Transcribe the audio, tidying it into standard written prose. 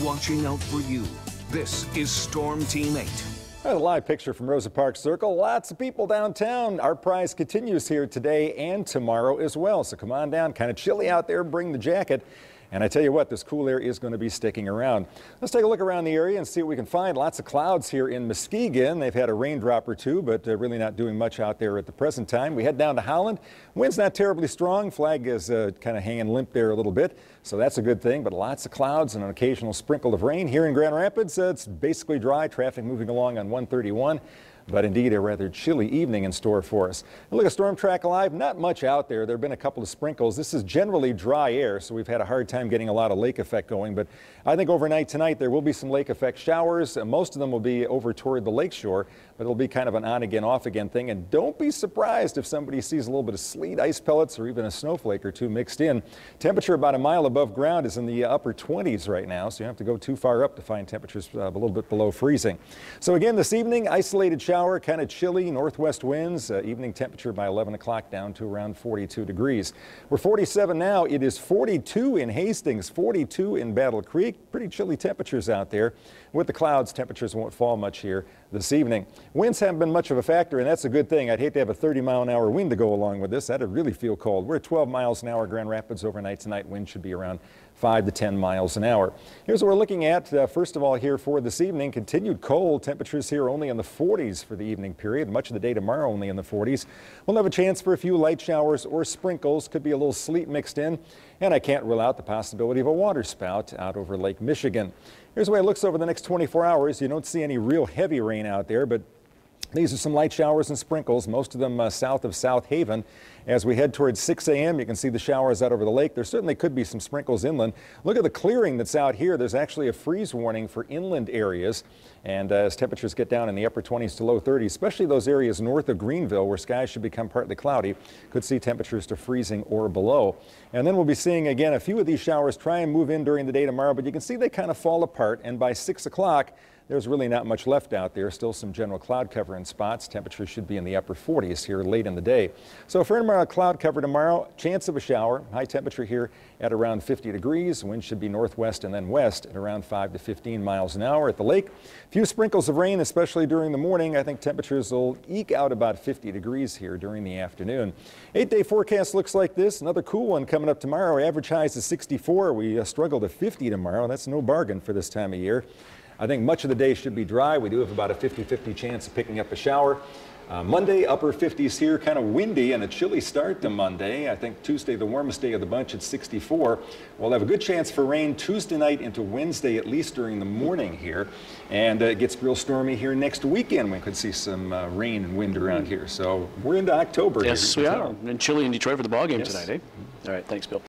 watching out for you. This is Storm Team 8. A live picture from Rosa Parks Circle. Lots of people downtown. Our prize continues here today and tomorrow as well. So come on down. Kind of chilly out there. Bring the jacket. And I tell you what, this cool air is going to be sticking around. Let's take a look around the area and see what we can find. Lots of clouds here in Muskegon. They've had a raindrop or two, but really not doing much out there at the present time. We head down to Holland. Wind's not terribly strong. Flag is kind of hanging limp there a little bit, so that's a good thing. But lots of clouds and an occasional sprinkle of rain. Here in Grand Rapids, it's basically dry. Traffic moving along on 131. But indeed a rather chilly evening in store for us. And look at Storm Track Live. Not much out there. There have been a couple of sprinkles. This is generally dry air, so we've had a hard time getting a lot of lake effect going. But I think overnight tonight there will be some lake effect showers. Most of them will be over toward the lakeshore, but it'll be kind of an on again, off again thing. And don't be surprised if somebody sees a little bit of sleet, ice pellets, or even a snowflake or two mixed in. Temperature about a mile above ground is in the upper 20s right now, so you don't have to go too far up to find temperatures a little bit below freezing. So again, this evening, isolated shower, kind of chilly, northwest winds, evening temperature by 11 o'clock down to around 42 degrees. We're 47 now. It is 42 in Hastings, 42 in Battle Creek. Pretty chilly temperatures out there. With the clouds, temperatures won't fall much here this evening. Winds haven't been much of a factor, and that's a good thing. I'd hate to have a 30-mile-an-hour wind to go along with this. That'd really feel cold. We're at 12 miles an hour Grand Rapids overnight tonight. Wind should be around 5 to 10 miles an hour. Here's what we're looking at. First of all, here for this evening, continued cold. Temperatures here only in the 40s for the evening period. Much of the day tomorrow only in the 40s. We'll have a chance for a few light showers or sprinkles. Could be a little sleet mixed in. And I can't rule out the possibility of a water spout out over Lake Michigan. Here's the way it looks over the next 24 hours. You don't see any real heavy rain out there, but these are some light showers and sprinkles, most of them south of South Haven. As we head towards 6 a.m., you can see the showers out over the lake. There certainly could be some sprinkles inland. Look at the clearing that's out here. There's actually a freeze warning for inland areas. And as temperatures get down in the upper 20s to low 30s, especially those areas north of Greenville where skies should become partly cloudy, could see temperatures to freezing or below. And then we'll be seeing again a few of these showers try and move in during the day tomorrow, but you can see they kind of fall apart. And by 6 o'clock, there's really not much left out there. Still some general cloud cover in spots. Temperatures should be in the upper 40s here late in the day. So for tomorrow, cloud cover tomorrow, chance of a shower. High temperature here at around 50 degrees. Wind should be northwest and then west at around 5 to 15 miles an hour at the lake. A few sprinkles of rain, especially during the morning. I think temperatures will eke out about 50 degrees here during the afternoon. 8-day forecast looks like this. Another cool one coming up tomorrow. Average highs is 64. We struggle to 50 tomorrow. That's no bargain for this time of year. I think much of the day should be dry. We do have about a 50-50 chance of picking up a shower. Monday, upper 50s here, kind of windy and a chilly start to Monday. I think Tuesday, the warmest day of the bunch at 64. We'll have a good chance for rain Tuesday night into Wednesday, at least during the morning here. And it gets real stormy here next weekend. We could see some rain and wind around here. So we're into October. Yes, we are. And chilly in Detroit for the ball game tonight, eh? All right, thanks, Bill.